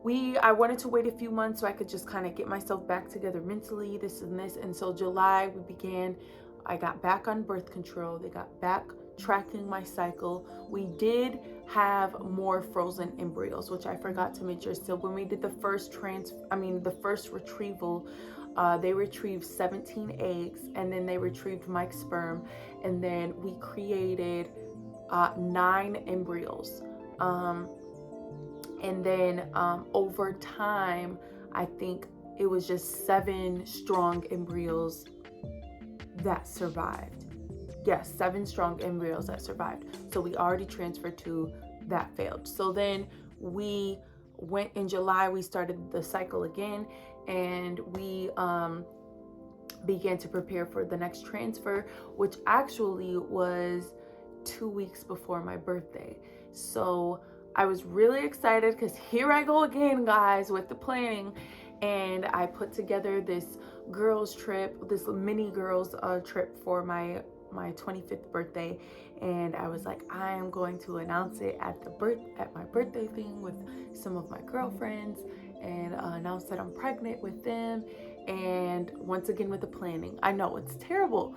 I wanted to wait a few months so I could just kind of get myself back together mentally, this and this. And so July I got back on birth control. They got back tracking my cycle. We did have more frozen embryos, which I forgot to mention. So when we did the first retrieval, they retrieved 17 eggs, and then they retrieved my sperm, and then we created 9 embryos. And then over time, I think it was just 7 strong embryos that survived. Yes, 7 strong embryos that survived. So we already transferred 2 that failed. So then we went in July, we started the cycle again, and we began to prepare for the next transfer, which actually was 2 weeks before my birthday. So I was really excited because here I go again, guys, with the planning. And I put together this girls trip, this mini girls trip for my 25th birthday. And I was like, I am going to announce it at my birthday thing with some of my girlfriends, and announce that I'm pregnant with them. And once again with the planning, I know it's terrible.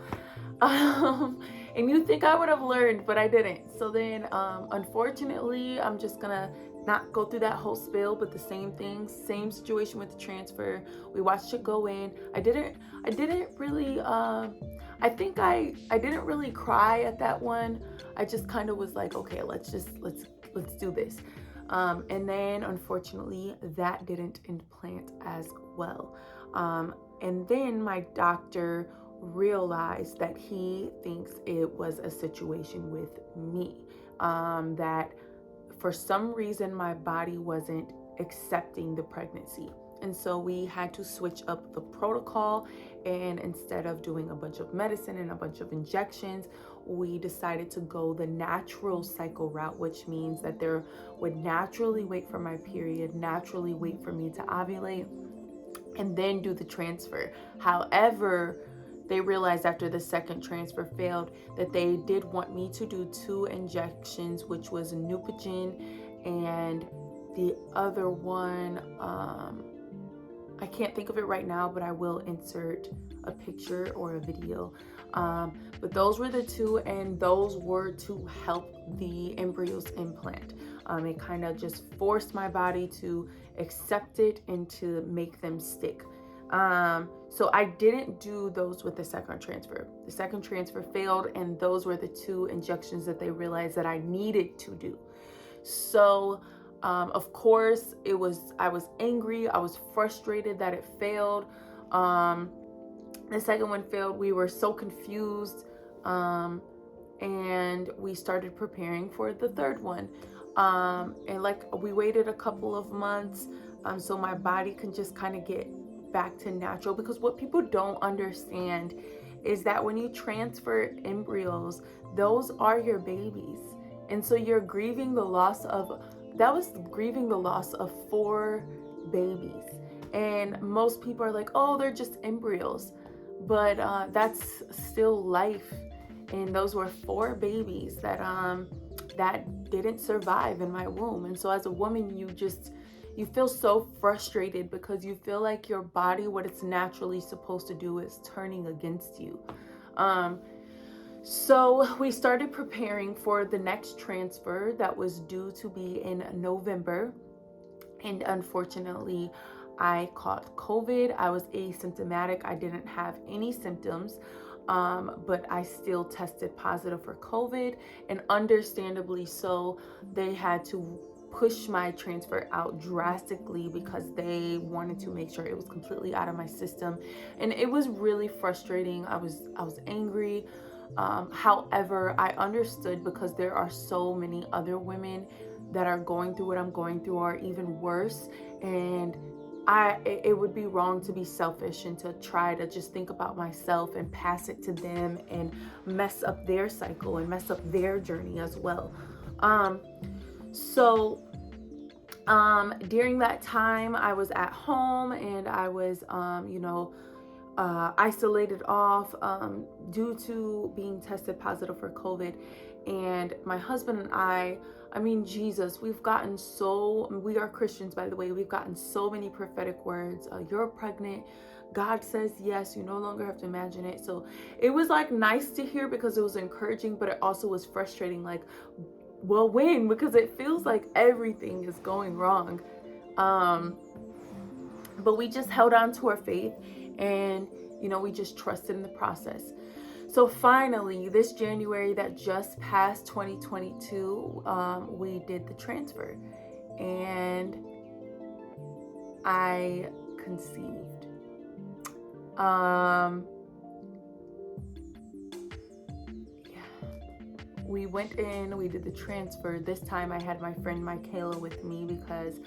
And you think I would have learned, but I didn't. So then unfortunately, I'm just gonna not go through that whole spiel, but the same thing, same situation with the transfer. We watched it go in. I didn't really I think I didn't really cry at that one. I just kind of was like, okay, let's do this. And then unfortunately that didn't implant as well. And then my doctor realized that he thinks it was a situation with me, that for some reason my body wasn't accepting the pregnancy. And so we had to switch up the protocol, and instead of doing a bunch of medicine and a bunch of injections, we decided to go the natural cycle route, which means that there would naturally wait for my period, naturally wait for me to ovulate, and then do the transfer. However, they realized after the second transfer failed that they did want me to do 2 injections, which was Neupogen, and the other one, I can't think of it right now, but I will insert a picture or a video. But those were the 2, and those were to help the embryos implant. It kind of just forced my body to accept it and to make them stick. So I didn't do those with the second transfer. The second transfer failed, and those were the 2 injections that they realized that I needed to do. So of course I was angry, I was frustrated that it failed. The second one failed. We were so confused, and we started preparing for the third one. And like we waited a couple of months, so my body can just kind of get back to natural, because what people don't understand is that when you transfer embryos, those are your babies. And so you're grieving the loss of 4 babies. And most people are like, oh, they're just embryos. But that's still life. And those were 4 babies that didn't survive in my womb. And so as a woman, you feel so frustrated, because you feel like your body, what it's naturally supposed to do, is turning against you. So we started preparing for the next transfer that was due to be in November. And unfortunately, I caught COVID. I was asymptomatic. I didn't have any symptoms, but I still tested positive for COVID. And understandably so, they had to push my transfer out drastically because they wanted to make sure it was completely out of my system. And it was really frustrating. I was angry. However, I understood, because there are so many other women that are going through what I'm going through, or even worse. And it would be wrong to be selfish and to try to just think about myself and pass it to them and mess up their cycle and mess up their journey as well. So during that time, I was at home, and I was, isolated off due to being tested positive for COVID. And my husband and I I mean, Jesus, we are Christians, by the way. We've gotten so many prophetic words. You're pregnant. God says yes. You no longer have to imagine it. So it was like nice to hear because it was encouraging, but it also was frustrating. Like, well, when? Because it feels like everything is going wrong. But we just held on to our faith, and we just trusted in the process. So finally, this January that just passed, 2022, we did the transfer, and I conceived. We went in, we did the transfer. This time I had my friend Michaela with me because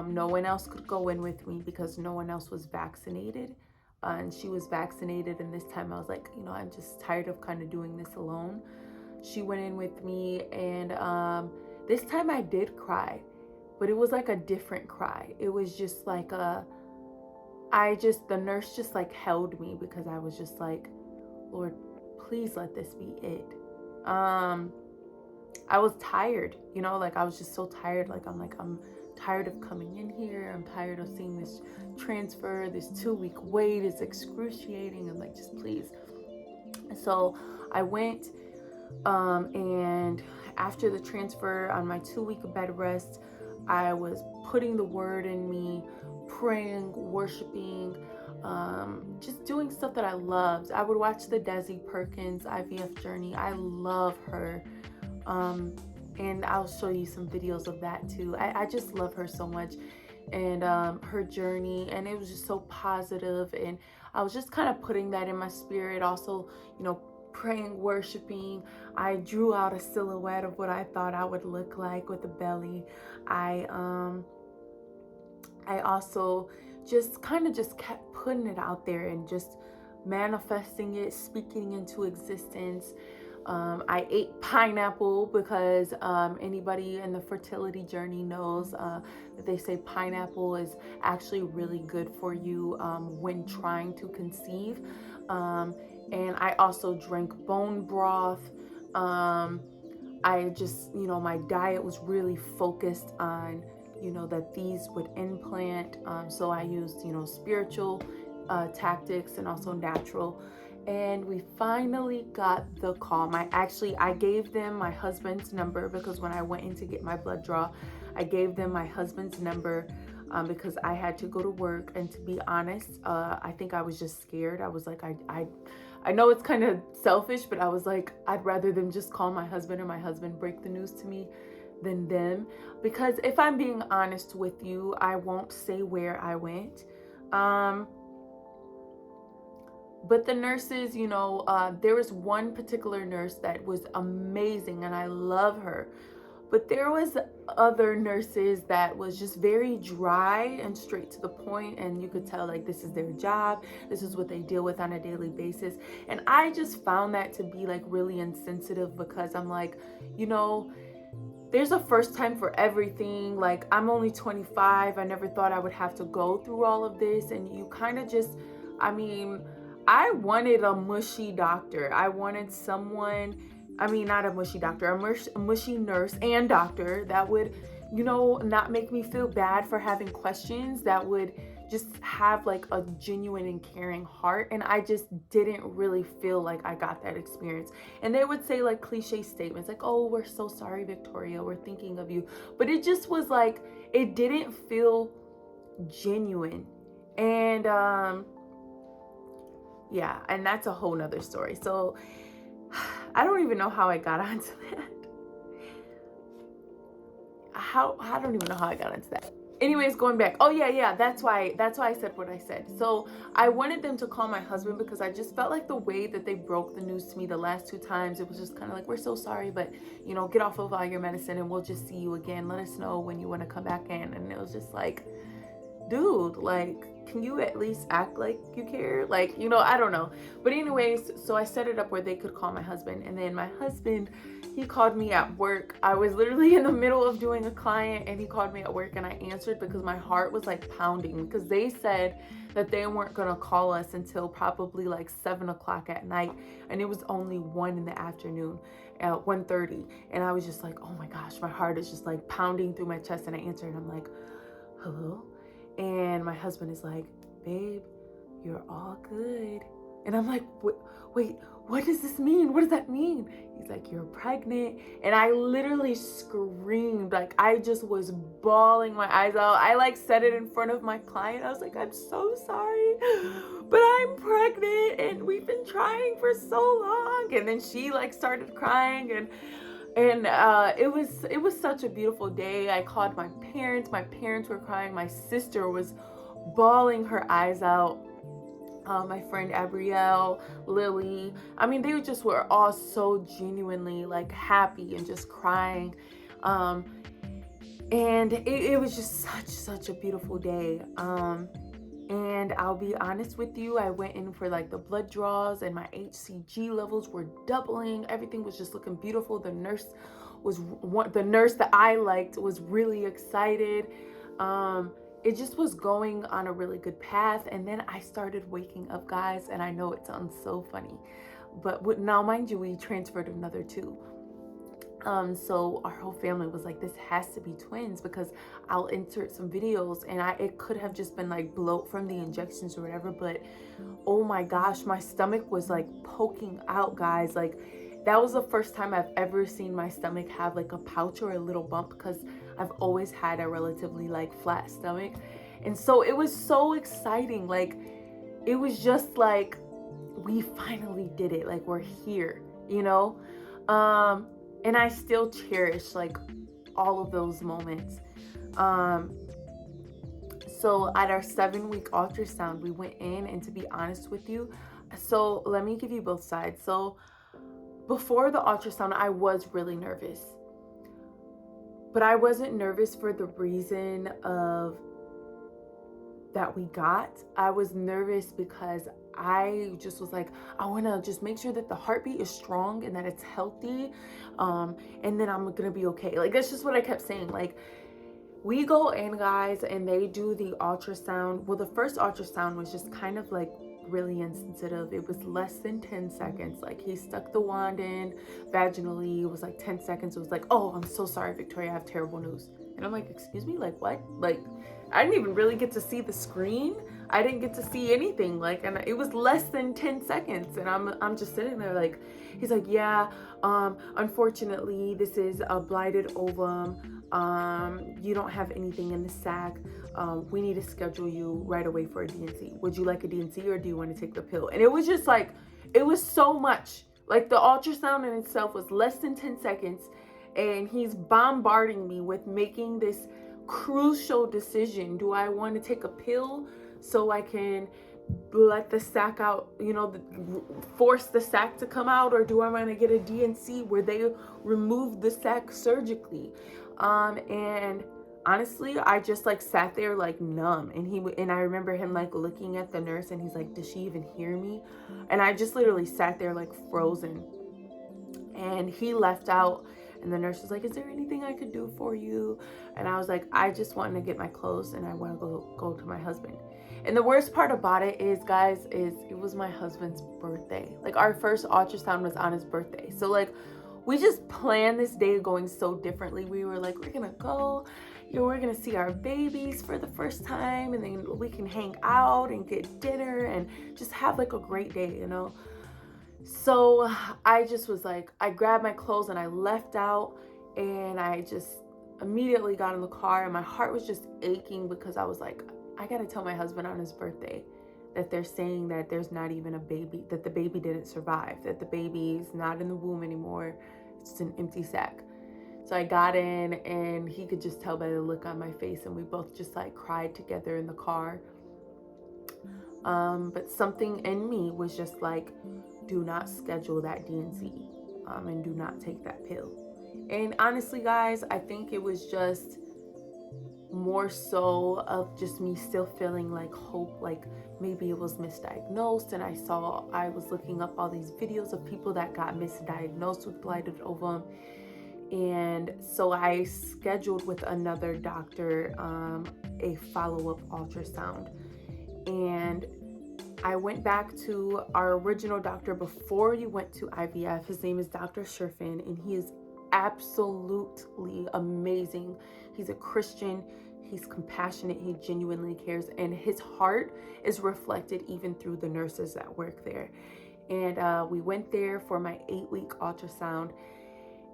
no one else could go in with me because no one else was vaccinated. And she was vaccinated, and this time I was like, I'm just tired of kind of doing this alone. She went in with me, and this time I did cry, but it was like a different cry. It was just like the nurse just like held me because I was just like, Lord, please let this be it. I was tired, like I was just so tired. I'm tired of coming in here. I'm tired of seeing this transfer. This 2-week wait is excruciating. I'm like, just please. So I went, and after the transfer, on my 2-week bed rest, I was putting the word in me, praying, worshiping, just doing stuff that I loved. I would watch the Desi Perkins IVF journey. I love her. And I'll show you some videos of that too. I just love her so much, and her journey, and it was just so positive, and I was just kind of putting that in my spirit. Also, praying, worshiping. I drew out a silhouette of what I thought I would look like with a belly. I also just kept putting it out there and just manifesting it, speaking into existence. I ate pineapple because anybody in the fertility journey knows that they say pineapple is actually really good for you when trying to conceive. And I also drank bone broth. I just, my diet was really focused on, that these would implant. So I used, spiritual tactics and also natural. And we finally got the call. I gave them my husband's number because when I went in to get my blood draw, I gave them my husband's number because I had to go to work. And to be honest, I think I was just scared. I was like, I know it's kind of selfish, but I was like, I'd rather them just call my husband or my husband break the news to me than them. Because if I'm being honest with you, I won't say where I went. But the nurses, there was one particular nurse that was amazing and I love her. But there was other nurses that was just very dry and straight to the point, and you could tell like this is their job, this is what they deal with on a daily basis. And I just found that to be like really insensitive because I'm like, there's a first time for everything. Like, I'm only 25. I never thought I would have to go through all of this. And you kind of just, I wanted a mushy doctor. I wanted someone, not a mushy doctor, a mushy nurse and doctor that would, not make me feel bad for having questions, that would just have like a genuine and caring heart. And I just didn't really feel like I got that experience. And they would say like cliche statements like, oh, we're so sorry, Victoria, we're thinking of you. But it just was like, it didn't feel genuine. And yeah, and that's a whole nother story. So I don't even know how I got onto that. I don't even know how I got into that. Anyways, going back. Oh yeah, that's why I said what I said. So I wanted them to call my husband because I just felt like the way that they broke the news to me the last 2 times, it was just kind of like, we're so sorry, but get off of all your medicine and we'll just see you again. Let us know when you want to come back in. And it was just like, dude, like, can you at least act like you care? Like, I don't know. But anyways, so I set it up where they could call my husband. And then my husband, he called me at work. I was literally in the middle of doing a client and he called me at work, and I answered because my heart was like pounding, because they said that they weren't going to call us until probably like 7 o'clock at night. And it was only 1 in the afternoon at 1:30. And I was just like, oh my gosh, my heart is just like pounding through my chest. And I answered and I'm like, hello? And my husband is like, babe, you're all good. And I'm like, wait, what does this mean? What does that mean? He's like, you're pregnant. And I literally screamed. Like, I just was bawling my eyes out. I like said it in front of my client. I was like, I'm so sorry, but I'm pregnant and we've been trying for so long. And then she like started crying, and it was such a beautiful day. I called my parents. My parents were crying. My sister was bawling her eyes out. My friend Abrielle, Lily. I mean, they just were all so genuinely like happy and just crying. And it was just such a beautiful day. And I'll be honest with you, I went in for like the blood draws and my HCG levels were doubling. Everything was just looking beautiful. The nurse that I liked was really excited. It just was going on a really good path. And then I started waking up, guys, and I know it sounds so funny, but now mind you, we transferred another 2. So our whole family was like, this has to be twins, because I'll insert some videos and it could have just been like bloat from the injections or whatever, but oh my gosh, my stomach was like poking out, guys. Like, that was the first time I've ever seen my stomach have like a pouch or a little bump, because I've always had a relatively like flat stomach. And so it was so exciting. Like, it was just like, we finally did it. Like, we're here, and I still cherish like all of those moments. So at our 7-week ultrasound, we went in, and to be honest with you, so let me give you both sides. So before the ultrasound, I was really nervous, but I wasn't nervous for the reason of that we got. I was nervous because I just was like, I want to just make sure that the heartbeat is strong and that it's healthy. And then I'm going to be okay. Like, that's just what I kept saying. Like, we go in, guys, and they do the ultrasound. Well, the first ultrasound was just kind of like really insensitive. It was less than 10 seconds. Like, he stuck the wand in vaginally. It was like 10 seconds. It was like, oh, I'm so sorry, Victoria, I have terrible news. And I'm like, excuse me, like what? Like, I didn't even really get to see the screen. I didn't get to see anything. Like, and it was less than 10 seconds. And I'm just sitting there like, he's like, yeah, unfortunately, this is a blighted ovum. You don't have anything in the sac. We need to schedule you right away for a DNC. Would you like a DNC, or do you want to take the pill? And it was just like, it was so much. Like, the ultrasound in itself was less than 10 seconds. And he's bombarding me with making this crucial decision. Do I want to take a pill so I can let the sac out, force the sac to come out, or do I want to get a DNC where they remove the sac surgically? And honestly, I just like sat there like numb, and I remember him like looking at the nurse, and he's like, does she even hear me? And I just literally sat there like frozen. And he left out, and the nurse was like, is there anything I could do for you? And I was like, I just want to get my clothes and I want to go to my husband. And the worst part about it is, guys, it was my husband's birthday. Like, our first ultrasound was on his birthday. So like, we just planned this day going so differently. We were like, we're gonna go, we're gonna see our babies for the first time, and then we can hang out and get dinner and just have like a great day, So I just was like, I grabbed my clothes and I left out, and I just immediately got in the car, and my heart was just aching because I was like, I gotta tell my husband on his birthday that they're saying that there's not even a baby, that the baby didn't survive, that the baby's not in the womb anymore. It's an empty sac. So I got in, and he could just tell by the look on my face, and we both just like cried together in the car. But something in me was just like, do not schedule that DNC, and do not take that pill. And honestly, guys, I think it was just more so of just me still feeling like hope, like maybe it was misdiagnosed. And I was looking up all these videos of people that got misdiagnosed with blighted ovum. And so I scheduled with another doctor a follow-up ultrasound. And I went back to our original doctor before you went to IVF. His name is Dr. Sherfin, and he is absolutely amazing. He's a Christian, he's compassionate, he genuinely cares, and his heart is reflected even through the nurses that work there. And we went there for my 8-week ultrasound,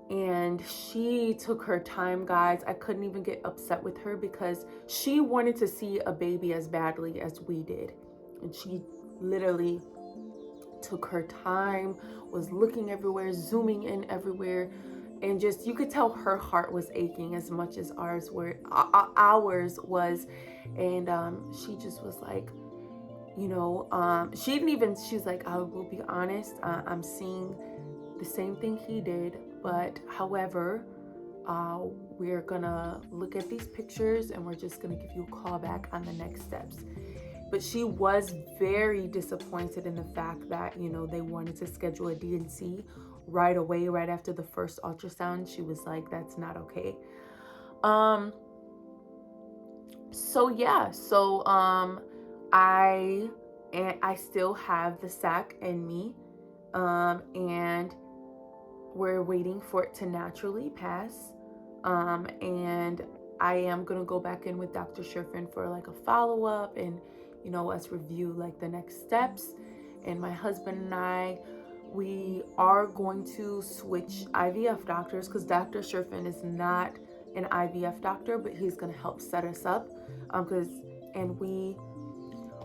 and she took her time, guys. I couldn't even get upset with her because she wanted to see a baby as badly as we did. And she literally took her time, was looking everywhere, zooming in everywhere, and just, you could tell her heart was aching as much as ours was. And she just was like, she's like, I will be honest, I'm seeing the same thing he did, but however, we're gonna look at these pictures and we're just gonna give you a call back on the next steps. But she was very disappointed in the fact that, they wanted to schedule a D&C right away, right after the first ultrasound. She was like, that's not okay. I still have the sac in me, and we're waiting for it to naturally pass. And I am gonna go back in with Dr. Sherfin for like a follow-up, and us review like the next steps. And my husband and we are going to switch IVF doctors, because Dr. Sherfin is not an IVF doctor, but he's going to help set us up, and we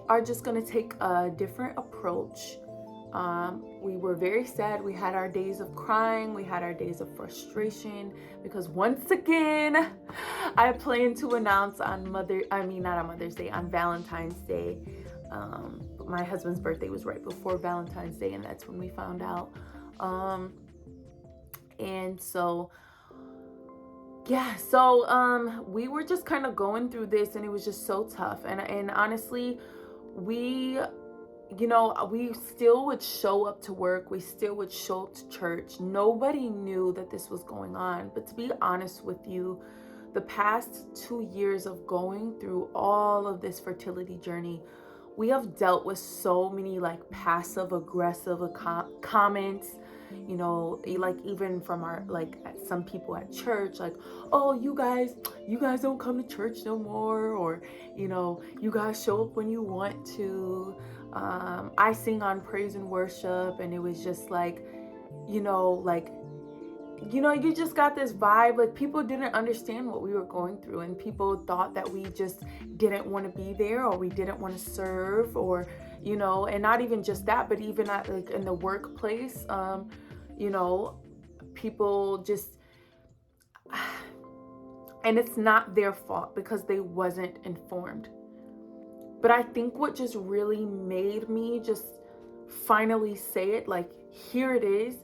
are just going to take a different approach. We were very sad. We had our days of crying. We had our days of frustration, because once again, I plan to announce on Valentine's Day. But my husband's birthday was right before Valentine's Day, and that's when we found out. We were just kind of going through this, and it was just so tough. And honestly, we still would show up to work. We still would show up to church. Nobody knew that this was going on. But to be honest with you, the past 2 years of going through all of this fertility journey, we have dealt with so many like passive aggressive comments, like even from our, like some people at church, like, oh, you guys don't come to church no more, or you guys show up when you want to. I sing on praise and worship, and it was just like, you just got this vibe, like people didn't understand what we were going through, and people thought that we just didn't want to be there, or we didn't want to serve, or and not even just that, but even at, like, in the workplace, people just, and it's not their fault because they wasn't informed. But I think what just really made me just finally say it, like, here it is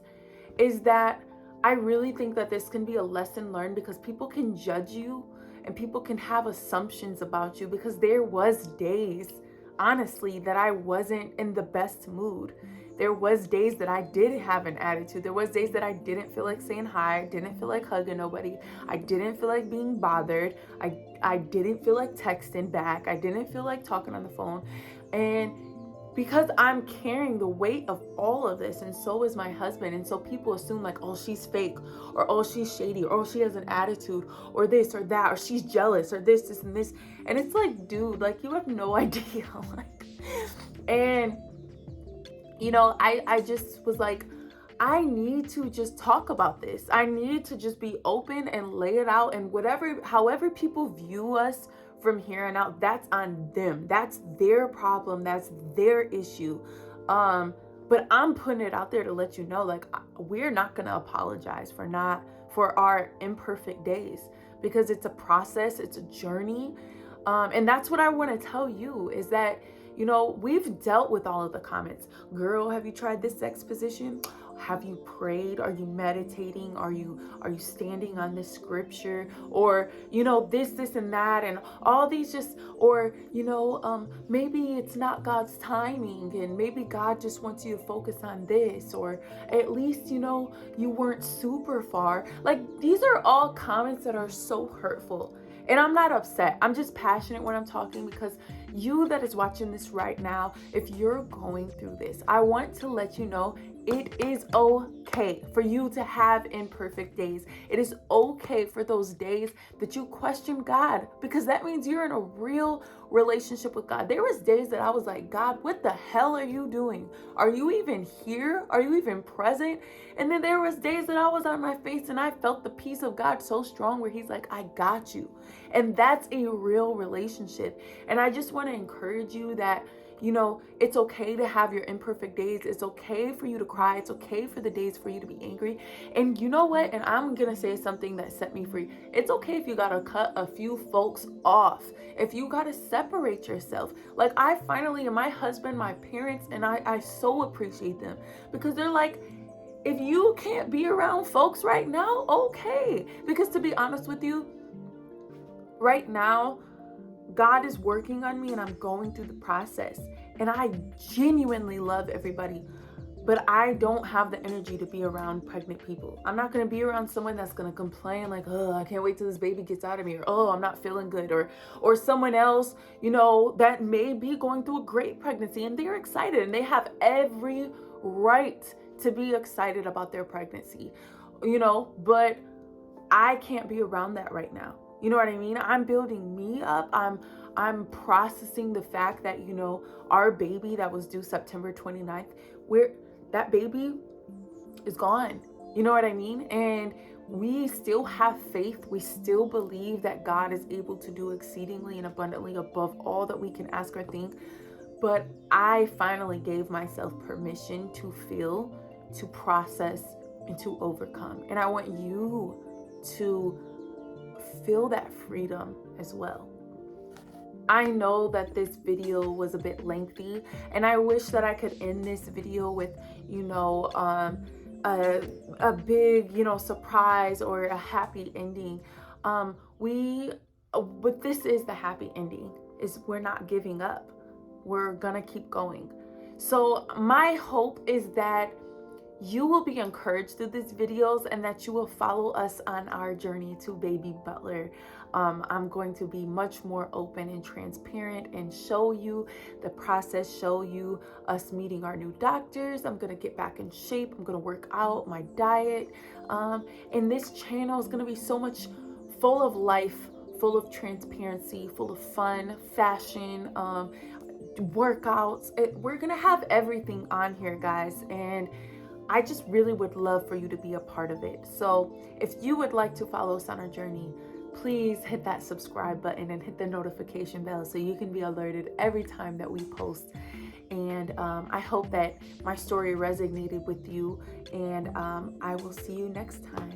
that I really think that this can be a lesson learned, because people can judge you and people can have assumptions about you, because there was days, honestly, that I wasn't in the best mood. There was days that I did have an attitude. There was days that I didn't feel like saying hi. I didn't feel like hugging nobody. I didn't feel like being bothered. I didn't feel like texting back. I didn't feel like talking on the phone. And because I'm carrying the weight of all of this, and so is my husband. And so people assume like, oh, she's fake, or oh, she's shady, or oh, she has an attitude, or this or that, or she's jealous, or this and this. And it's like, dude, like, you have no idea. And I just was like, I need to just talk about this. I need to just be open and lay it out, and however people view us from here on out, that's on them. That's their problem. That's their issue. But I'm putting it out there to let you know, like, we're not going to apologize for our imperfect days, because it's a process. It's a journey. And that's what I want to tell you, is that, we've dealt with all of the comments. Girl, have you tried this sex position? Have you prayed? Are you meditating? Are you standing on this scripture? Or, this and that, and all these just, or, maybe it's not God's timing, and maybe God just wants you to focus on this, or at least, you weren't super far. Like, these are all comments that are so hurtful. And I'm not upset. I'm just passionate when I'm talking, because you that is watching this right now, if you're going through this, I want to let you know it is okay for you to have imperfect days. It is okay for those days that you question God, because that means you're in a real relationship with God. There was days that I was like, God, what the hell are you doing? Are you even here? Are you even present? And then there was days that I was on my face and I felt the peace of God so strong, where he's like, I got you. And that's a real relationship. And I just want to encourage you that, it's okay to have your imperfect days. It's okay for you to cry. It's okay for the days for you to be angry. And you know what? And I'm going to say something that set me free. It's okay if you got to cut a few folks off. If you got to separate yourself. Like, I finally, and my husband, my parents, and I so appreciate them, because they're like, if you can't be around folks right now, okay. Because to be honest with you, right now, God is working on me and I'm going through the process. And I genuinely love everybody, but I don't have the energy to be around pregnant people. I'm not going to be around someone that's going to complain like, oh, I can't wait till this baby gets out of me, or oh, I'm not feeling good, or someone else, that may be going through a great pregnancy and they're excited and they have every right to be excited about their pregnancy, but I can't be around that right now. You know what I mean? I'm building me up. I'm processing the fact that, our baby that was due September 29th, that baby is gone. You know what I mean? And we still have faith. We still believe that God is able to do exceedingly and abundantly above all that we can ask or think. But I finally gave myself permission to feel, to process, and to overcome. And I want you to feel that freedom as well. I know that this video was a bit lengthy, and I wish that I could end this video with, a big, surprise or a happy ending. But this is the happy ending, is we're not giving up. We're gonna keep going. So my hope is that you will be encouraged through these videos and that you will follow us on our journey to baby butler. I'm going to be much more open and transparent and show you the process, show you us meeting our new doctors. I'm going to get back in shape. I'm going to work out my diet. And this channel is going to be so much full of life, full of transparency, full of fun, fashion, workouts. We're going to have everything on here, guys. And I just really would love for you to be a part of it. So if you would like to follow us on our journey, please hit that subscribe button and hit the notification bell so you can be alerted every time that we post. And I hope that my story resonated with you, and I will see you next time.